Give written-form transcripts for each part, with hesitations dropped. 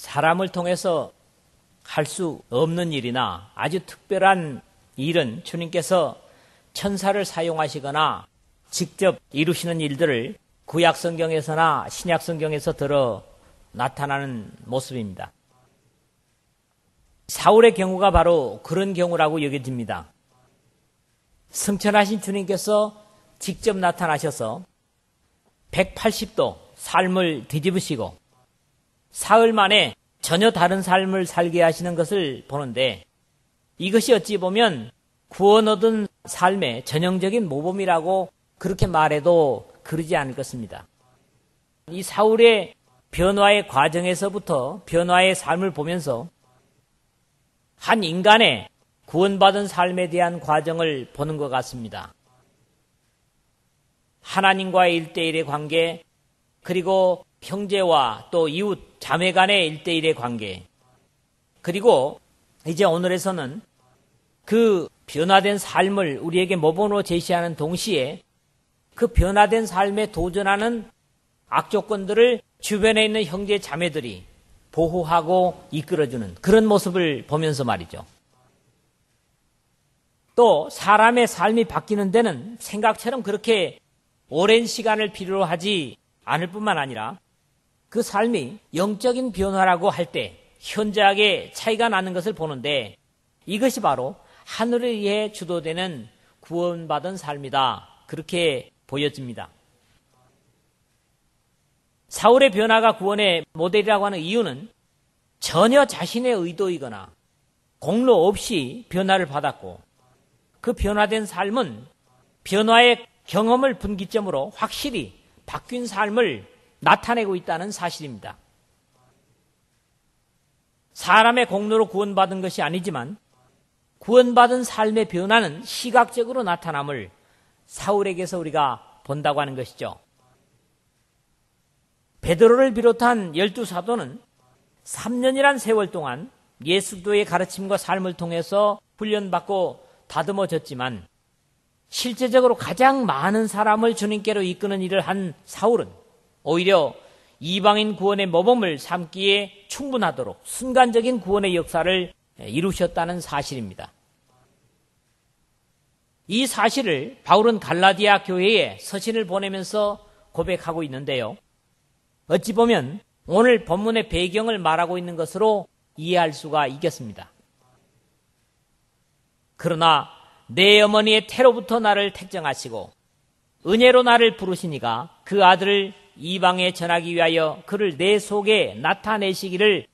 사람을 통해서 할 수 없는 일이나 아주 특별한 일은 주님께서 천사를 사용하시거나 직접 이루시는 일들을 구약 성경에서나 신약 성경에서 들어 나타나는 모습입니다. 사울의 경우가 바로 그런 경우라고 여겨집니다. 승천하신 주님께서 직접 나타나셔서 180도 삶을 뒤집으시고 사흘 만에 전혀 다른 삶을 살게 하시는 것을 보는데, 이것이 어찌 보면 구원 얻은 삶의 전형적인 모범이라고 그렇게 말해도 그러지 않을 것입니다. 이 사울의 변화의 과정에서부터 변화의 삶을 보면서 한 인간의 구원받은 삶에 대한 과정을 보는 것 같습니다. 하나님과의 1대1의 관계, 그리고 형제와 또 이웃, 자매 간의 1대1의 관계, 그리고 이제 오늘에서는 그 변화된 삶을 우리에게 모범으로 제시하는 동시에 그 변화된 삶에 도전하는 악조건들을 주변에 있는 형제 자매들이 보호하고 이끌어주는 그런 모습을 보면서 말이죠. 또 사람의 삶이 바뀌는 데는 생각처럼 그렇게 오랜 시간을 필요로 하지 않을 뿐만 아니라 그 삶이 영적인 변화라고 할 때 현저하게 차이가 나는 것을 보는데, 이것이 바로 하늘에 의해 주도되는 구원받은 삶이다, 그렇게 보여집니다. 사울의 변화가 구원의 모델이라고 하는 이유는 전혀 자신의 의도이거나 공로 없이 변화를 받았고, 그 변화된 삶은 변화의 경험을 분기점으로 확실히 바뀐 삶을 나타내고 있다는 사실입니다. 사람의 공로로 구원받은 것이 아니지만 구원받은 삶의 변화는 시각적으로 나타남을 사울에게서 우리가 본다고 하는 것이죠. 베드로를 비롯한 12사도는 3년이란 세월 동안 예수도의 가르침과 삶을 통해서 훈련받고 다듬어졌지만, 실제적으로 가장 많은 사람을 주님께로 이끄는 일을 한 사울은 오히려 이방인 구원의 모범을 삼기에 충분하도록 순간적인 구원의 역사를 이루셨다는 사실입니다. 이 사실을 바울은 갈라디아 교회에 서신을 보내면서 고백하고 있는데요. 어찌 보면 오늘 본문의 배경을 말하고 있는 것으로 이해할 수가 있겠습니다. 그러나 내 어머니의 태로부터 나를 택정하시고 은혜로 나를 부르시니가 그 아들을 이방에 전하기 위하여 그를 내 속에 나타내시기를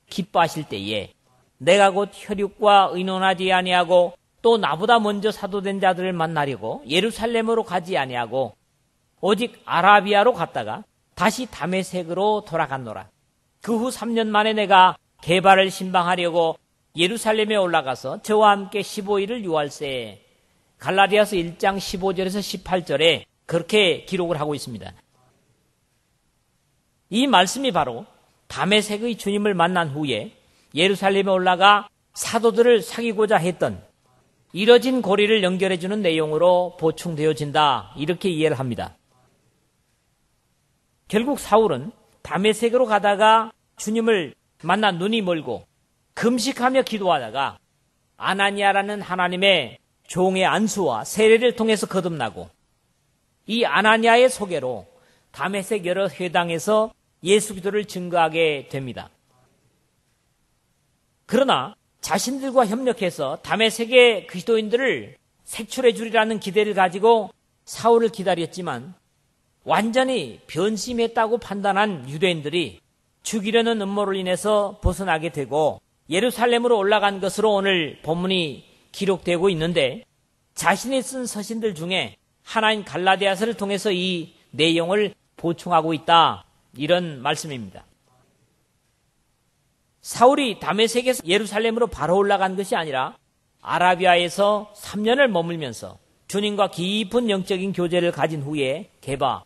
기뻐하실 때에 내가 곧 혈육과 의논하지 아니하고 또 나보다 먼저 사도된 자들을 만나려고 예루살렘으로 가지 아니하고 오직 아라비아로 갔다가 다시 다메섹으로 돌아갔노라. 그 후 3년 만에 내가 게바를 신방하려고 예루살렘에 올라가서 저와 함께 15일을 유할세. 갈라디아서 1장 15절에서 18절에 그렇게 기록을 하고 있습니다. 이 말씀이 바로 다메섹의 주님을 만난 후에 예루살렘에 올라가 사도들을 사귀고자 했던 이뤄진 고리를 연결해주는 내용으로 보충되어진다, 이렇게 이해를 합니다. 결국 사울은 다메섹으로 가다가 주님을 만나 눈이 멀고 금식하며 기도하다가 아나니아라는 하나님의 종의 안수와 세례를 통해서 거듭나고, 이 아나니아의 소개로 다메섹 여러 회당에서 예수 기도를 증거하게 됩니다. 그러나 자신들과 협력해서 다메섹의 그리스도인들을 색출해 주리라는 기대를 가지고 사울을 기다렸지만 완전히 변심했다고 판단한 유대인들이 죽이려는 음모를 인해서 벗어나게 되고 예루살렘으로 올라간 것으로 오늘 본문이 기록되고 있는데, 자신이 쓴 서신들 중에 하나인 갈라디아서를 통해서 이 내용을 보충하고 있다, 이런 말씀입니다. 사울이 다메섹에서 예루살렘으로 바로 올라간 것이 아니라 아라비아에서 3년을 머물면서 주님과 깊은 영적인 교제를 가진 후에 게바,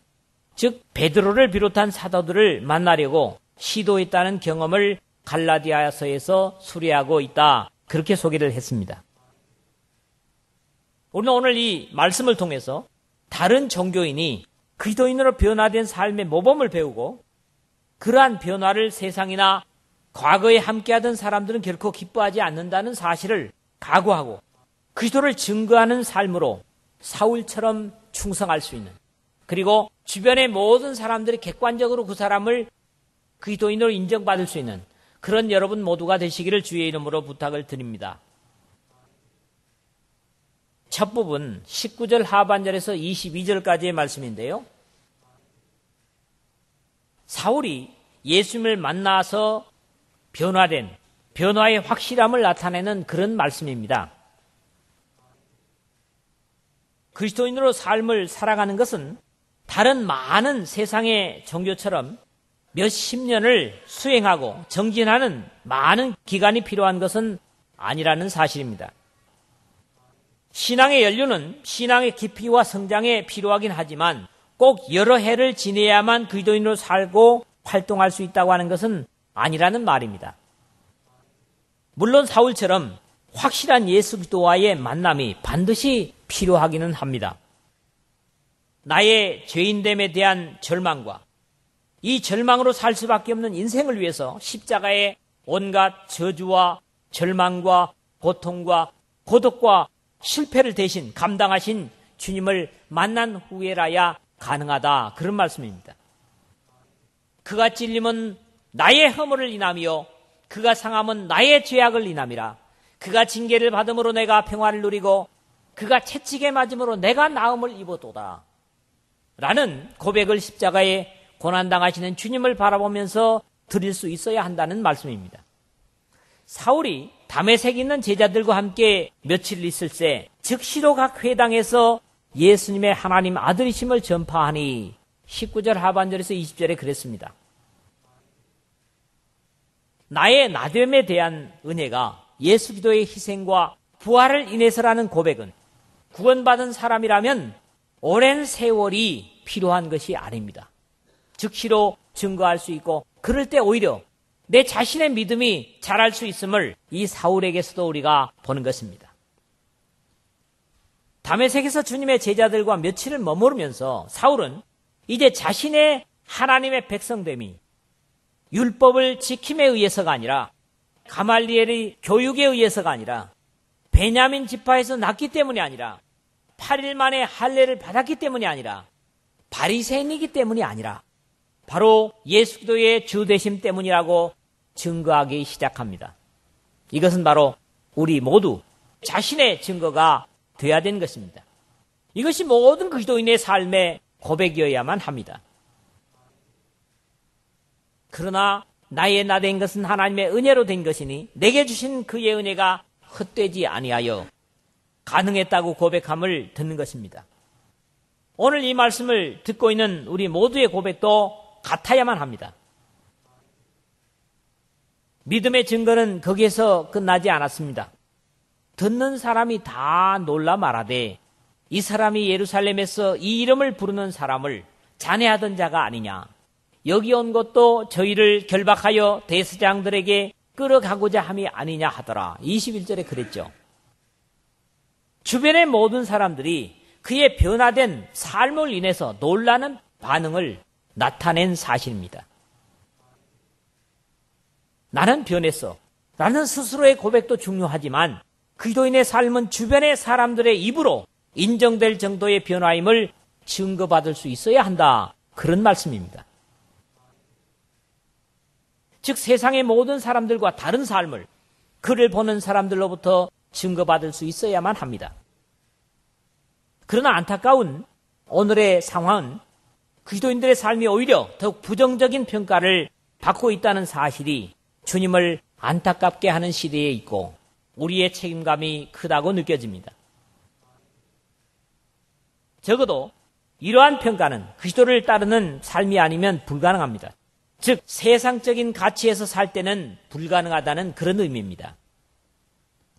즉 베드로를 비롯한 사도들을 만나려고 시도했다는 경험을 갈라디아서에서 수리하고 있다, 그렇게 소개를 했습니다. 우리는 오늘 이 말씀을 통해서 다른 종교인이 그리스도인으로 변화된 삶의 모범을 배우고 그러한 변화를 세상이나 과거에 함께하던 사람들은 결코 기뻐하지 않는다는 사실을 각오하고 그리스도를 증거하는 삶으로 사울처럼 충성할 수 있는, 그리고 주변의 모든 사람들이 객관적으로 그 사람을 그리스도인으로 인정받을 수 있는 그런 여러분 모두가 되시기를 주의 이름으로 부탁을 드립니다. 첫 부분 19절 하반절에서 22절까지의 말씀인데요. 사울이 예수님을 만나서 변화의 확실함을 나타내는 그런 말씀입니다. 그리스도인으로 삶을 살아가는 것은 다른 많은 세상의 종교처럼 몇십 년을 수행하고 정진하는 많은 기간이 필요한 것은 아니라는 사실입니다. 신앙의 연륜은 신앙의 깊이와 성장에 필요하긴 하지만 꼭 여러 해를 지내야만 그리스도인으로 살고 활동할 수 있다고 하는 것은 아니라는 말입니다. 물론 사울처럼 확실한 예수 그리스도와의 만남이 반드시 필요하기는 합니다. 나의 죄인됨에 대한 절망과 이 절망으로 살 수밖에 없는 인생을 위해서 십자가의 온갖 저주와 절망과 고통과 고독과 실패를 대신 감당하신 주님을 만난 후에라야 가능하다, 그런 말씀입니다. 그가 찔림은 나의 허물을 인하며 그가 상함은 나의 죄악을 인함이라. 그가 징계를 받음으로 내가 평화를 누리고 그가 채찍에 맞음으로 내가 나음을 입었도다 라는 고백을 십자가에 고난당하시는 주님을 바라보면서 드릴 수 있어야 한다는 말씀입니다. 사울이 다메섹에 있는 제자들과 함께 며칠 있을 때 즉시로 각 회당에서 예수님의 하나님 아들이심을 전파하니 19절 하반절에서 20절에 그랬습니다. 나의 나됨에 대한 은혜가 예수 기도의 희생과 부활을 인해서라는 고백은 구원받은 사람이라면 오랜 세월이 필요한 것이 아닙니다. 즉시로 증거할 수 있고 그럴 때 오히려 내 자신의 믿음이 자랄 수 있음을 이 사울에게서도 우리가 보는 것입니다. 다메섹에서 주님의 제자들과 며칠을 머무르면서 사울은 이제 자신의 하나님의 백성됨이 율법을 지킴에 의해서가 아니라 가말리엘의 교육에 의해서가 아니라 베냐민 지파에서 났기 때문이 아니라 8일 만에 할례를 받았기 때문이 아니라 바리새인이기 때문이 아니라 바로 예수 그리스도의 주 되심 때문이라고 증거하기 시작합니다. 이것은 바로 우리 모두 자신의 증거가 되어야 되는 것입니다. 이것이 모든 그리스도인의 삶의 고백이어야만 합니다. 그러나 나의 나 된 것은 하나님의 은혜로 된 것이니 내게 주신 그의 은혜가 헛되지 아니하여 가능했다고 고백함을 듣는 것입니다. 오늘 이 말씀을 듣고 있는 우리 모두의 고백도 같아야만 합니다. 믿음의 증거는 거기에서 끝나지 않았습니다. 듣는 사람이 다 놀라 말하되 이 사람이 예루살렘에서 이 이름을 부르는 사람을 잔해하던 자가 아니냐. 여기 온 것도 저희를 결박하여 대제사장들에게 끌어가고자 함이 아니냐 하더라. 21절에 그랬죠. 주변의 모든 사람들이 그의 변화된 삶을 인해서 놀라는 반응을 나타낸 사실입니다. 나는 변했어 라는 스스로의 고백도 중요하지만 그리스도인의 삶은 주변의 사람들의 입으로 인정될 정도의 변화임을 증거받을 수 있어야 한다, 그런 말씀입니다. 즉 세상의 모든 사람들과 다른 삶을 그를 보는 사람들로부터 증거받을 수 있어야만 합니다. 그러나 안타까운 오늘의 상황은 그리스도인들의 삶이 오히려 더욱 부정적인 평가를 받고 있다는 사실이 주님을 안타깝게 하는 시대에 있고 우리의 책임감이 크다고 느껴집니다. 적어도 이러한 평가는 그리스도를 따르는 삶이 아니면 불가능합니다. 즉 세상적인 가치에서 살 때는 불가능하다는 그런 의미입니다.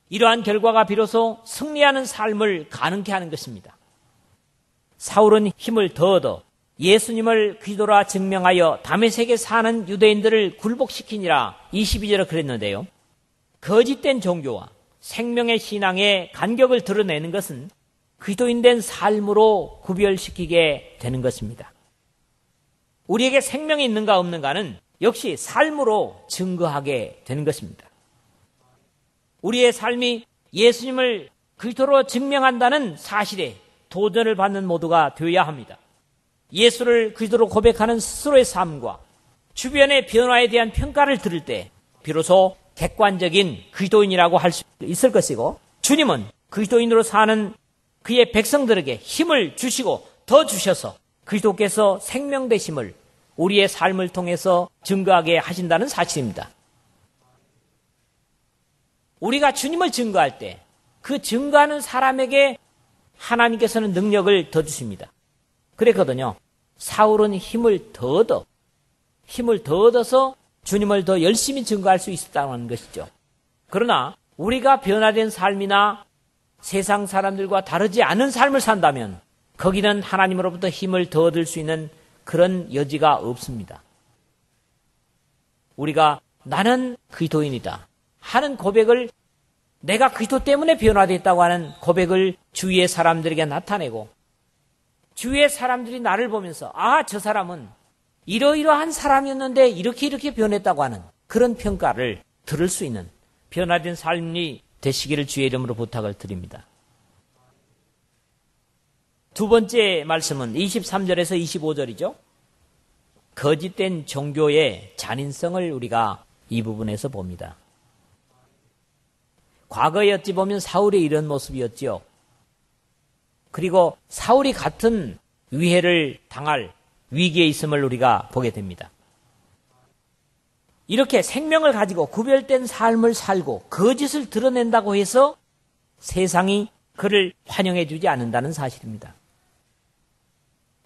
이러한 결과가 비로소 승리하는 삶을 가능케 하는 것입니다. 사울은 힘을 더 얻어 예수님을 그리스도라 증명하여 다메섹에 사는 유대인들을 굴복시키니라 22절에 그랬는데요. 거짓된 종교와 생명의 신앙의 간격을 드러내는 것은 그리스도인된 삶으로 구별시키게 되는 것입니다. 우리에게 생명이 있는가 없는가는 역시 삶으로 증거하게 되는 것입니다. 우리의 삶이 예수님을 그리스도로 증명한다는 사실에 도전을 받는 모두가 되어야 합니다. 예수를 그리스도로 고백하는 스스로의 삶과 주변의 변화에 대한 평가를 들을 때 비로소 객관적인 그리스도인이라고 할 수 있을 것이고, 주님은 그리스도인으로 사는 그의 백성들에게 힘을 주시고 더 주셔서 그리스도께서 생명 되심을 우리의 삶을 통해서 증거하게 하신다는 사실입니다. 우리가 주님을 증거할 때 그 증거하는 사람에게 하나님께서는 능력을 더 주십니다. 그랬거든요. 사울은 힘을 더 얻어서 주님을 더 열심히 증거할 수 있었다는 것이죠. 그러나 우리가 변화된 삶이나 세상 사람들과 다르지 않은 삶을 산다면 거기는 하나님으로부터 힘을 더 얻을 수 있는 그런 여지가 없습니다. 우리가 나는 그리스도인이다 하는 고백을, 내가 그리스도 때문에 변화됐다고 하는 고백을 주위의 사람들에게 나타내고, 주위의 사람들이 나를 보면서 저 사람은 이러이러한 사람이었는데 이렇게 변했다고 하는 그런 평가를 들을 수 있는 변화된 삶이 되시기를 주의 이름으로 부탁을 드립니다. 두 번째 말씀은 23절에서 25절이죠. 거짓된 종교의 잔인성을 우리가 이 부분에서 봅니다. 과거에 어찌 보면 사울의 이런 모습이었지요. 그리고 사울이 같은 위해를 당할 위기에 있음을 우리가 보게 됩니다. 이렇게 생명을 가지고 구별된 삶을 살고 거짓을 드러낸다고 해서 세상이 그를 환영해 주지 않는다는 사실입니다.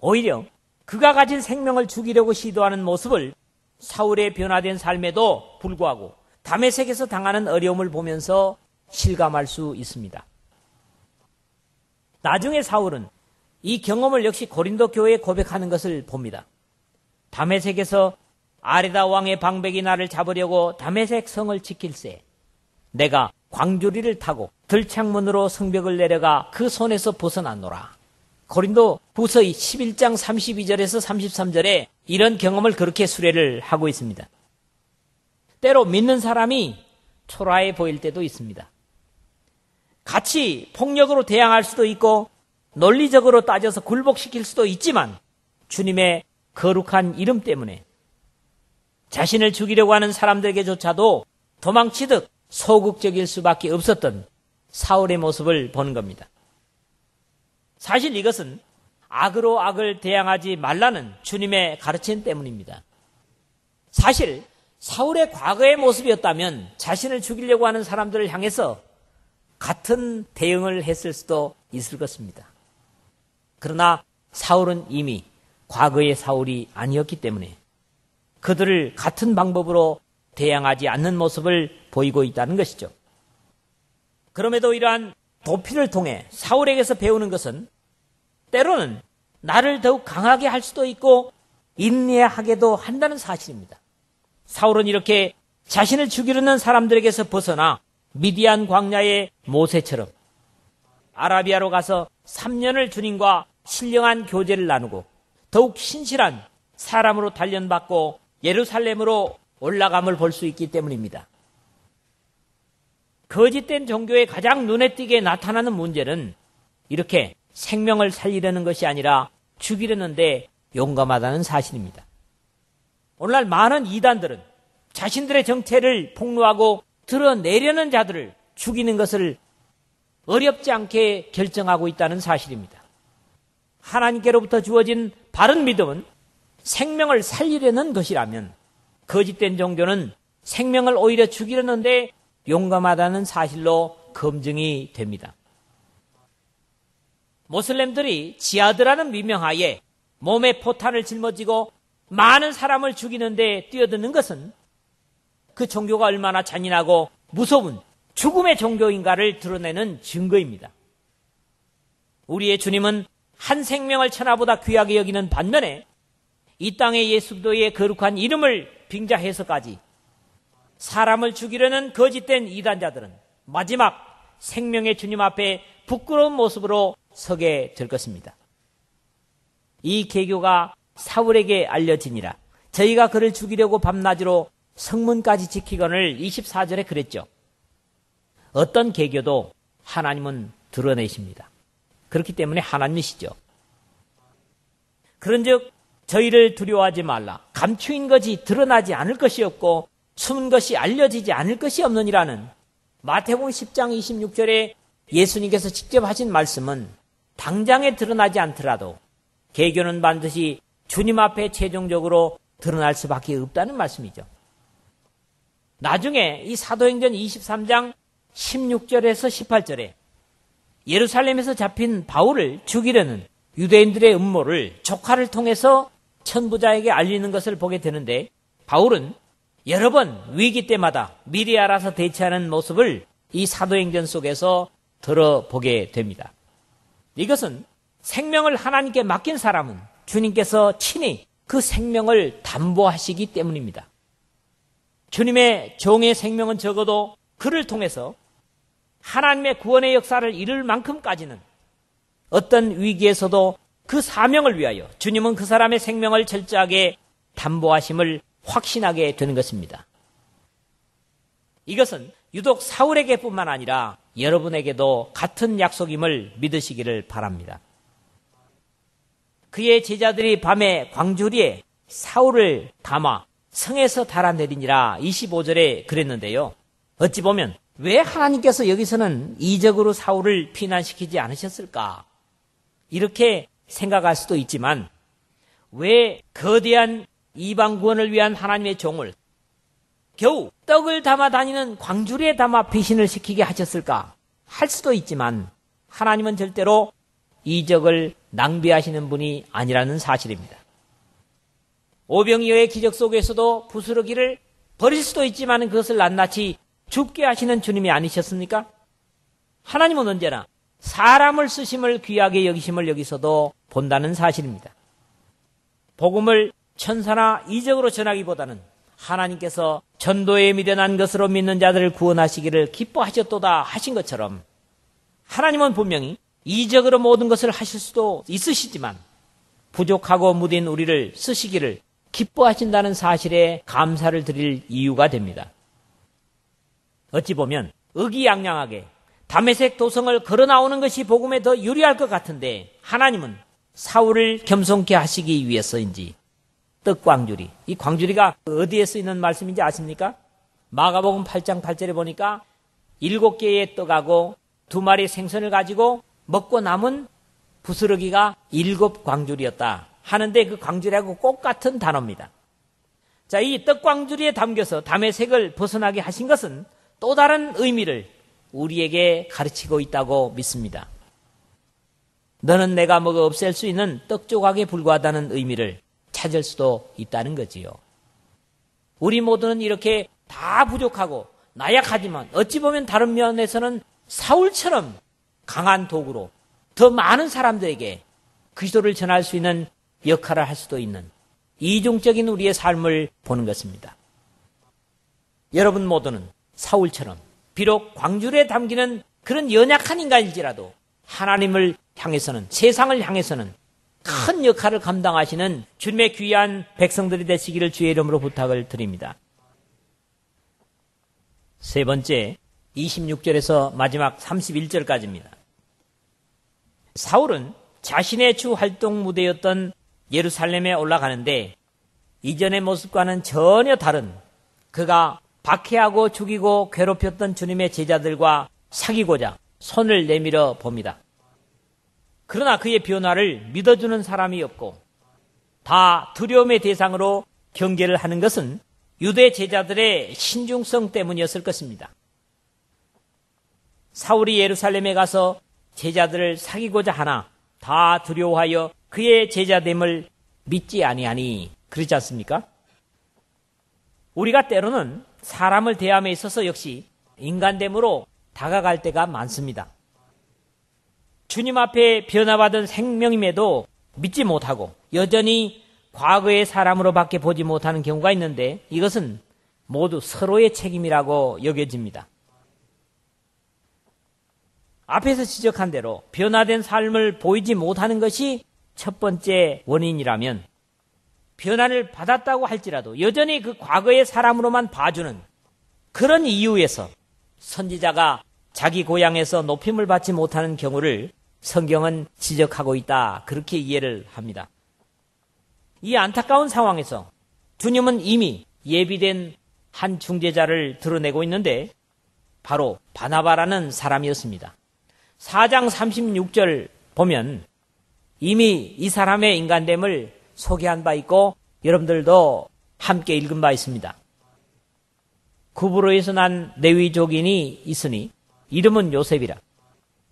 오히려 그가 가진 생명을 죽이려고 시도하는 모습을 사울의 변화된 삶에도 불구하고 다메섹에서 당하는 어려움을 보면서 실감할 수 있습니다. 나중에 사울은 이 경험을 역시 고린도 교회에 고백하는 것을 봅니다. 다메섹에서 아레다 왕의 방백이 나를 잡으려고 다메섹 성을 지킬세 내가 광주리를 타고 들창문으로 성벽을 내려가 그 손에서 벗어났노라. 고린도 후서 11장 32절에서 33절에 이런 경험을 그렇게 수레를 하고 있습니다. 때로 믿는 사람이 초라해 보일 때도 있습니다. 같이 폭력으로 대항할 수도 있고 논리적으로 따져서 굴복시킬 수도 있지만 주님의 거룩한 이름 때문에 자신을 죽이려고 하는 사람들에게조차도 도망치듯 소극적일 수밖에 없었던 사울의 모습을 보는 겁니다. 사실 이것은 악으로 악을 대항하지 말라는 주님의 가르침 때문입니다. 사실 사울의 과거의 모습이었다면 자신을 죽이려고 하는 사람들을 향해서 같은 대응을 했을 수도 있을 것입니다. 그러나 사울은 이미 과거의 사울이 아니었기 때문에 그들을 같은 방법으로 대항하지 않는 모습을 보이고 있다는 것이죠. 그럼에도 이러한 도피를 통해 사울에게서 배우는 것은 때로는 나를 더욱 강하게 할 수도 있고 인내하게도 한다는 사실입니다. 사울은 이렇게 자신을 죽이려는 사람들에게서 벗어나 미디안 광야의 모세처럼 아라비아로 가서 3년을 주님과 신령한 교제를 나누고 더욱 신실한 사람으로 단련받고 예루살렘으로 올라감을 볼 수 있기 때문입니다. 거짓된 종교의 가장 눈에 띄게 나타나는 문제는 이렇게 생명을 살리려는 것이 아니라 죽이려는데 용감하다는 사실입니다. 오늘날 많은 이단들은 자신들의 정체를 폭로하고 드러내려는 자들을 죽이는 것을 어렵지 않게 결정하고 있다는 사실입니다. 하나님께로부터 주어진 바른 믿음은 생명을 살리려는 것이라면 거짓된 종교는 생명을 오히려 죽이려는데 용감하다는 사실로 검증이 됩니다. 모슬렘들이 지하드라는 미명하에 몸에 포탄을 짊어지고 많은 사람을 죽이는데 뛰어드는 것은 그 종교가 얼마나 잔인하고 무서운 죽음의 종교인가를 드러내는 증거입니다. 우리의 주님은 한 생명을 천하보다 귀하게 여기는 반면에 이 땅의 예수 그리스도의 거룩한 이름을 빙자해서까지 사람을 죽이려는 거짓된 이단자들은 마지막 생명의 주님 앞에 부끄러운 모습으로 서게 될 것입니다. 이 계교가 사울에게 알려지니라 저희가 그를 죽이려고 밤낮으로 성문까지 지키거늘 24절에 그랬죠. 어떤 개교도 하나님은 드러내십니다. 그렇기 때문에 하나님이시죠. 그런즉 저희를 두려워하지 말라. 감추인 것이 드러나지 않을 것이 없고 숨은 것이 알려지지 않을 것이 없느니라는 마태복음 10장 26절에 예수님께서 직접 하신 말씀은 당장에 드러나지 않더라도 개교는 반드시 주님 앞에 최종적으로 드러날 수밖에 없다는 말씀이죠. 나중에 이 사도행전 23장 16절에서 18절에 예루살렘에서 잡힌 바울을 죽이려는 유대인들의 음모를 조카를 통해서 천부자에게 알리는 것을 보게 되는데, 바울은 여러 번 위기 때마다 미리 알아서 대처하는 모습을 이 사도행전 속에서 들어보게 됩니다. 이것은 생명을 하나님께 맡긴 사람은 주님께서 친히 그 생명을 담보하시기 때문입니다. 주님의 종의 생명은 적어도 그를 통해서 하나님의 구원의 역사를 이룰 만큼까지는 어떤 위기에서도 그 사명을 위하여 주님은 그 사람의 생명을 철저하게 담보하심을 확신하게 되는 것입니다. 이것은 유독 사울에게뿐만 아니라 여러분에게도 같은 약속임을 믿으시기를 바랍니다. 그의 제자들이 밤에 광주리에 사울을 담아 성에서 달아내리니라 25절에 그랬는데요. 어찌 보면 왜 하나님께서 여기서는 이적으로 사울을 피난시키지 않으셨을까? 이렇게 생각할 수도 있지만, 왜 거대한 이방 구원을 위한 하나님의 종을 겨우 떡을 담아 다니는 광주리에 담아 피신을 시키게 하셨을까 할 수도 있지만, 하나님은 절대로 이적을 낭비하시는 분이 아니라는 사실입니다. 오병이어의 기적 속에서도 부스러기를 버릴 수도 있지만 그것을 낱낱이 죽게 하시는 주님이 아니셨습니까? 하나님은 언제나 사람을 쓰심을 귀하게 여기심을 여기서도 본다는 사실입니다. 복음을 천사나 이적으로 전하기보다는 하나님께서 전도에 미련한 것으로 믿는 자들을 구원하시기를 기뻐하셨도다 하신 것처럼, 하나님은 분명히 이적으로 모든 것을 하실 수도 있으시지만 부족하고 무딘 우리를 쓰시기를 기뻐하신다는 사실에 감사를 드릴 이유가 됩니다. 어찌 보면 의기양양하게 다메섹 도성을 걸어 나오는 것이 복음에 더 유리할 것 같은데, 하나님은 사울을 겸손케 하시기 위해서인지 떡광주리, 이 광주리가 어디에 쓰이는 말씀인지 아십니까? 마가복음 8장 8절에 보니까 7개의 떡하고 2마리 생선을 가지고 먹고 남은 부스러기가 7광주리였다 하는데, 그 광주리하고 꼭 같은 단어입니다. 자, 이 떡광주리에 담겨서 다메섹을 벗어나게 하신 것은 또 다른 의미를 우리에게 가르치고 있다고 믿습니다. 너는 내가 먹어 없앨 수 있는 떡 조각에 불과하다는 의미를 찾을 수도 있다는 거지요. 우리 모두는 이렇게 다 부족하고 나약하지만 어찌 보면 다른 면에서는 사울처럼 강한 도구로 더 많은 사람들에게 그리스도를 전할 수 있는 역할을 할 수도 있는 이중적인 우리의 삶을 보는 것입니다. 여러분 모두는 사울처럼 비록 광주리에 담기는 그런 연약한 인간일지라도 하나님을 향해서는, 세상을 향해서는 큰 역할을 감당하시는 주님의 귀한 백성들이 되시기를 주의 이름으로 부탁을 드립니다. 세 번째, 26절에서 마지막 31절까지입니다. 사울은 자신의 주 활동 무대였던 예루살렘에 올라가는데, 이전의 모습과는 전혀 다른, 그가 박해하고 죽이고 괴롭혔던 주님의 제자들과 사귀고자 손을 내밀어 봅니다. 그러나 그의 변화를 믿어주는 사람이 없고 다 두려움의 대상으로 경계를 하는 것은 유대 제자들의 신중성 때문이었을 것입니다. 사울이 예루살렘에 가서 제자들을 사귀고자 하나 다 두려워하여 그의 제자됨을 믿지 아니하니, 그렇지 않습니까? 우리가 때로는 사람을 대함에 있어서 역시 인간됨으로 다가갈 때가 많습니다. 주님 앞에 변화받은 생명임에도 믿지 못하고 여전히 과거의 사람으로밖에 보지 못하는 경우가 있는데, 이것은 모두 서로의 책임이라고 여겨집니다. 앞에서 지적한 대로 변화된 삶을 보이지 못하는 것이 첫 번째 원인이라면, 변화를 받았다고 할지라도 여전히 그 과거의 사람으로만 봐주는 그런 이유에서 선지자가 자기 고향에서 높임을 받지 못하는 경우를 성경은 지적하고 있다. 그렇게 이해를 합니다. 이 안타까운 상황에서 주님은 이미 예비된 한 중재자를 드러내고 있는데 바로 바나바라는 사람이었습니다. 4장 36절 보면 이미 이 사람의 인간됨을 소개한 바 있고 여러분들도 함께 읽은 바 있습니다. 구브로에서 난 레위족인이 있으니 이름은 요셉이라.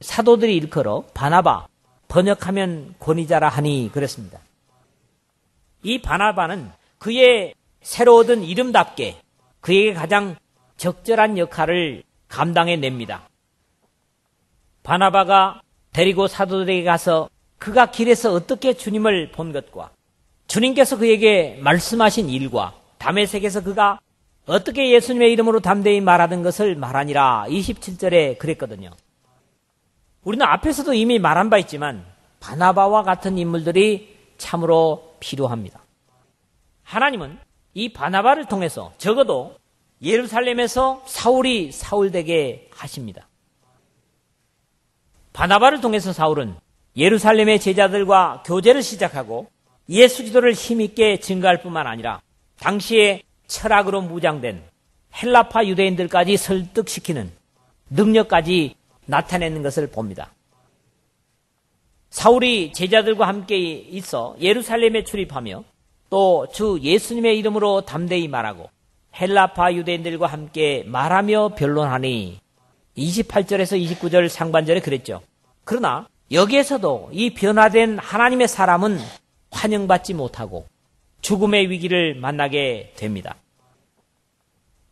사도들이 일컬어 바나바, 번역하면 권위자라 하니 그랬습니다. 이 바나바는 그의 새로 얻은 이름답게 그에게 가장 적절한 역할을 감당해냅니다. 바나바가 데리고 사도들에게 가서 그가 길에서 어떻게 주님을 본 것과 주님께서 그에게 말씀하신 일과 다메섹에서 그가 어떻게 예수님의 이름으로 담대히 말하던 것을 말하니라 27절에 그랬거든요. 우리는 앞에서도 이미 말한 바 있지만 바나바와 같은 인물들이 참으로 필요합니다. 하나님은 이 바나바를 통해서 적어도 예루살렘에서 사울이 사울되게 하십니다. 바나바를 통해서 사울은 예루살렘의 제자들과 교제를 시작하고 예수 기도를 힘있게 증가할 뿐만 아니라 당시에 철학으로 무장된 헬라파 유대인들까지 설득시키는 능력까지 나타내는 것을 봅니다. 사울이 제자들과 함께 있어 예루살렘에 출입하며 또 주 예수님의 이름으로 담대히 말하고 헬라파 유대인들과 함께 말하며 변론하니 28절에서 29절 상반절에 그랬죠. 그러나 여기에서도 이 변화된 하나님의 사람은 환영받지 못하고 죽음의 위기를 만나게 됩니다.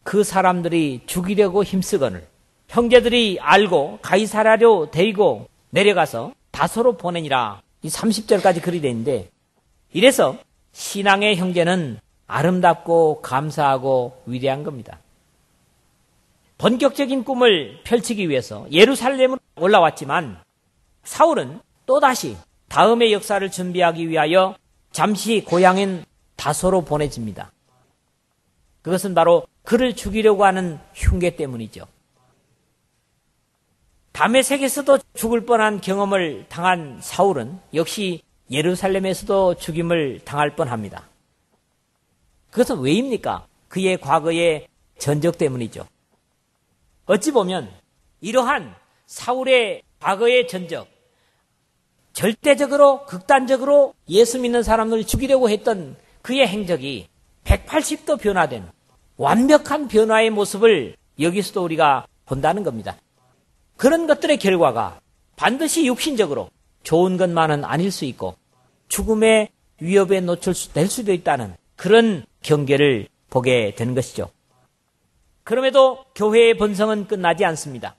그 사람들이 죽이려고 힘쓰거늘 형제들이 알고 가이사랴로 데리고 내려가서 다소로 보내니라. 이 30절까지 글이 되어 있는데 이래서 신앙의 형제는 아름답고 감사하고 위대한 겁니다. 본격적인 꿈을 펼치기 위해서 예루살렘으로 올라왔지만 사울은 또다시 다음의 역사를 준비하기 위하여 잠시 고향인 다소로 보내집니다. 그것은 바로 그를 죽이려고 하는 흉계 때문이죠. 다메섹에서도 죽을 뻔한 경험을 당한 사울은 역시 예루살렘에서도 죽임을 당할 뻔합니다. 그것은 왜입니까? 그의 과거의 전적 때문이죠. 어찌 보면 이러한 사울의 과거의 전적, 절대적으로 극단적으로 예수 믿는 사람을 죽이려고 했던 그의 행적이 180도 변화된 완벽한 변화의 모습을 여기서도 우리가 본다는 겁니다. 그런 것들의 결과가 반드시 육신적으로 좋은 것만은 아닐 수 있고 죽음의 위협에 노출될 수도 있다는 그런 경계를 보게 되는 것이죠. 그럼에도 교회의 번성은 끝나지 않습니다.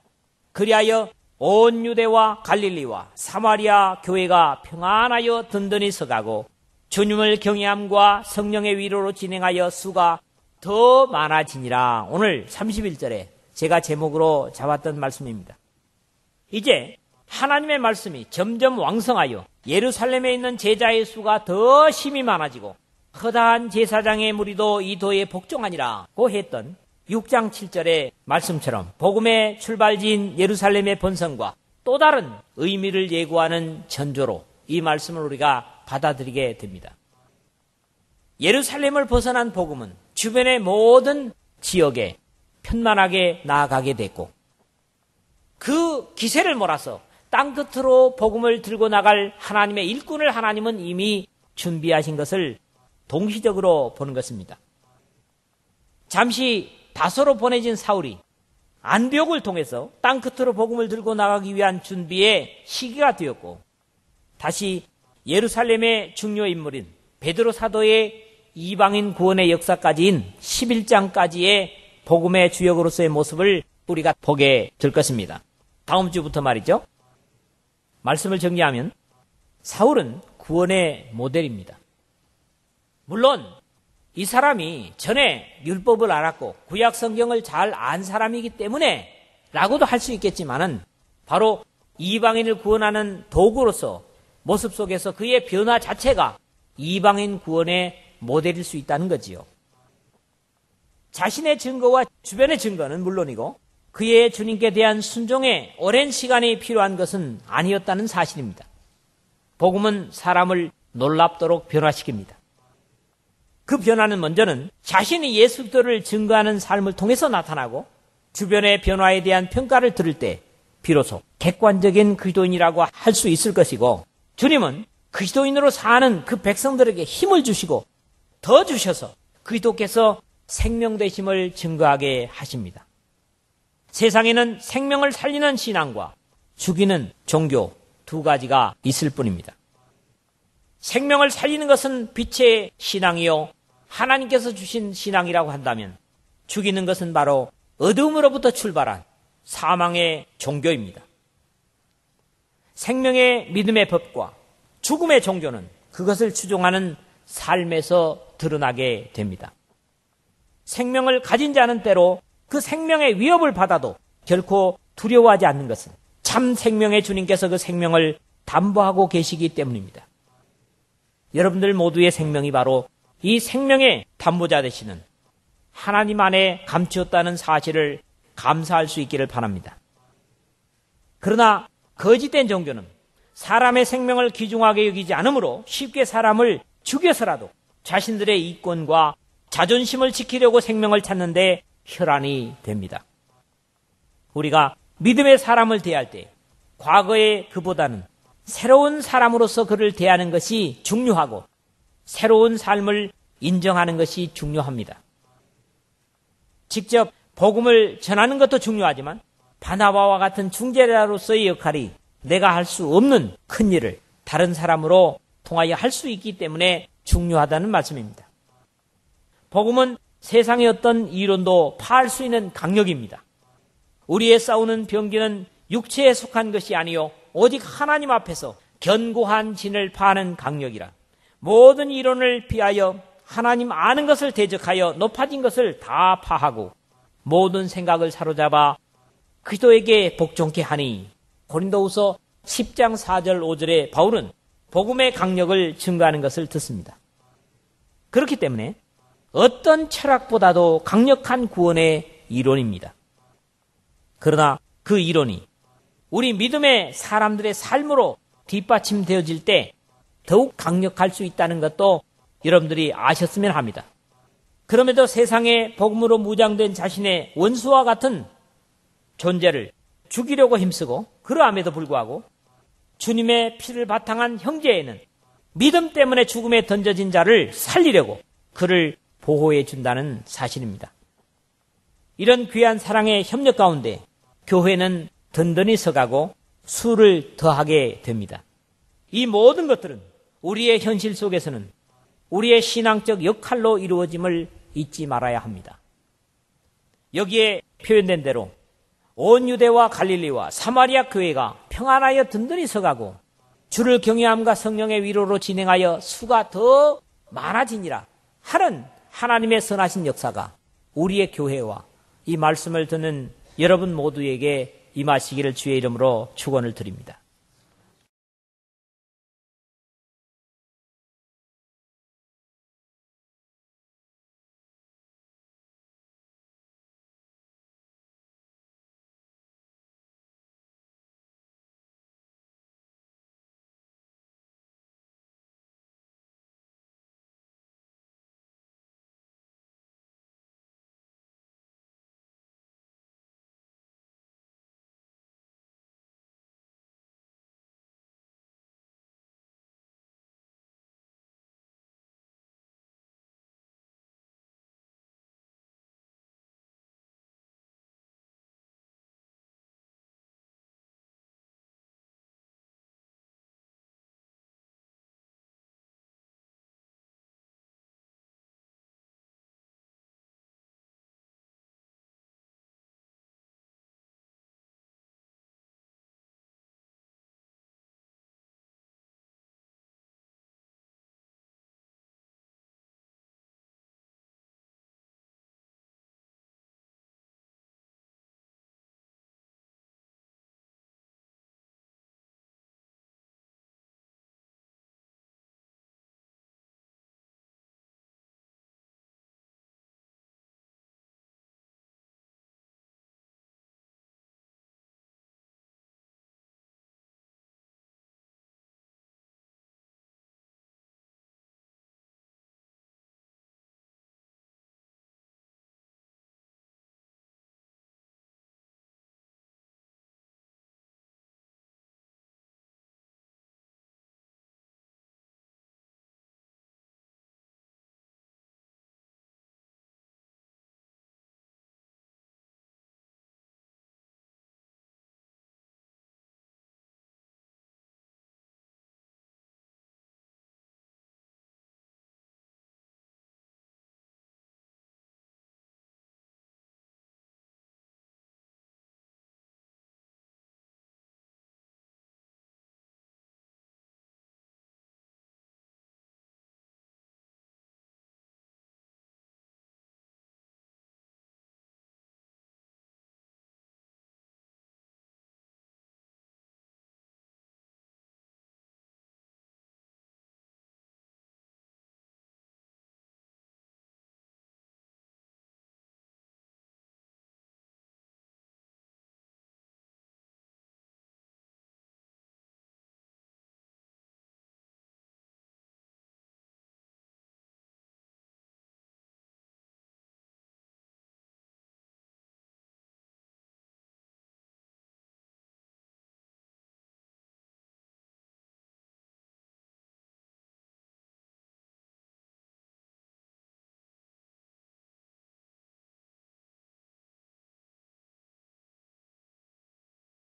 그리하여 온 유대와 갈릴리와 사마리아 교회가 평안하여 든든히 서가고 주님을 경외함과 성령의 위로로 진행하여 수가 더 많아지니라. 오늘 31절에 제가 제목으로 잡았던 말씀입니다. 이제 하나님의 말씀이 점점 왕성하여 예루살렘에 있는 제자의 수가 더 심히 많아지고 허다한 제사장의 무리도 이 도에 복종하니라고 했던 6장 7절의 말씀처럼 복음의 출발지인 예루살렘의 번성과 또 다른 의미를 예고하는 전조로 이 말씀을 우리가 받아들이게 됩니다. 예루살렘을 벗어난 복음은 주변의 모든 지역에 편만하게 나아가게 됐고 그 기세를 몰아서 땅끝으로 복음을 들고 나갈 하나님의 일꾼을 하나님은 이미 준비하신 것을 동시적으로 보는 것입니다. 잠시 다소로 보내진 사울이 안디옥을 통해서 땅끝으로 복음을 들고 나가기 위한 준비의 시기가 되었고 다시 예루살렘의 중요 인물인 베드로 사도의 이방인 구원의 역사까지인 11장까지의 복음의 주역으로서의 모습을 우리가 보게 될 것입니다. 다음 주부터 말이죠. 말씀을 정리하면 사울은 구원의 모델입니다. 물론 이 사람이 전에 율법을 알았고 구약 성경을 잘 안 사람이기 때문에 라고도 할 수 있겠지만은 바로 이방인을 구원하는 도구로서 모습 속에서 그의 변화 자체가 이방인 구원의 모델일 수 있다는 거지요. 자신의 증거와 주변의 증거는 물론이고 그의 주님께 대한 순종에 오랜 시간이 필요한 것은 아니었다는 사실입니다. 복음은 사람을 놀랍도록 변화시킵니다. 그 변화는 먼저는 자신이 예수 그리스도를 증거하는 삶을 통해서 나타나고 주변의 변화에 대한 평가를 들을 때 비로소 객관적인 그리스도인이라고 할 수 있을 것이고, 주님은 그리스도인으로 사는 그 백성들에게 힘을 주시고 더 주셔서 그리스도께서 생명 되심을 증거하게 하십니다. 세상에는 생명을 살리는 신앙과 죽이는 종교 두 가지가 있을 뿐입니다. 생명을 살리는 것은 빛의 신앙이요, 하나님께서 주신 신앙이라고 한다면, 죽이는 것은 바로 어둠으로부터 출발한 사망의 종교입니다. 생명의 믿음의 법과 죽음의 종교는 그것을 추종하는 삶에서 드러나게 됩니다. 생명을 가진 자는 때로 그 생명의 위협을 받아도 결코 두려워하지 않는 것은 참 생명의 주님께서 그 생명을 담보하고 계시기 때문입니다. 여러분들 모두의 생명이 바로 이 생명의 담보자 되시는 하나님 안에 감추었다는 사실을 감사할 수 있기를 바랍니다. 그러나 거짓된 종교는 사람의 생명을 귀중하게 여기지 않으므로 쉽게 사람을 죽여서라도 자신들의 이권과 자존심을 지키려고 생명을 찾는데 혈안이 됩니다. 우리가 믿음의 사람을 대할 때 과거의 그보다는 새로운 사람으로서 그를 대하는 것이 중요하고 새로운 삶을 인정하는 것이 중요합니다. 직접 복음을 전하는 것도 중요하지만 바나바와 같은 중재자로서의 역할이 내가 할 수 없는 큰 일을 다른 사람으로 통하여 할 수 있기 때문에 중요하다는 말씀입니다. 복음은 세상의 어떤 이론도 파할 수 있는 강력입니다. 우리의 싸우는 병기는 육체에 속한 것이 아니요 오직 하나님 앞에서 견고한 진을 파하는 강력이라. 모든 이론을 피하여 하나님 아는 것을 대적하여 높아진 것을 다 파하고 모든 생각을 사로잡아 그리스도에게 복종케 하니. 고린도후서 10장 4절 5절에 바울은 복음의 강력을 증거하는 것을 듣습니다. 그렇기 때문에 어떤 철학보다도 강력한 구원의 이론입니다. 그러나 그 이론이 우리 믿음의 사람들의 삶으로 뒷받침되어질 때 더욱 강력할 수 있다는 것도 여러분들이 아셨으면 합니다. 그럼에도 세상에 복음으로 무장된 자신의 원수와 같은 존재를 죽이려고 힘쓰고 그러함에도 불구하고 주님의 피를 바탕한 형제에는 믿음 때문에 죽음에 던져진 자를 살리려고 그를 보호해 준다는 사실입니다. 이런 귀한 사랑의 협력 가운데 교회는 든든히 서가고 수를 더하게 됩니다. 이 모든 것들은 우리의 현실 속에서는 우리의 신앙적 역할로 이루어짐을 잊지 말아야 합니다. 여기에 표현된 대로 온 유대와 갈릴리와 사마리아 교회가 평안하여 든든히 서가고 주를 경외함과 성령의 위로로 진행하여 수가 더 많아지니라 하는 하나님의 선하신 역사가 우리의 교회와 이 말씀을 듣는 여러분 모두에게 임하시기를 주의 이름으로 축원을 드립니다.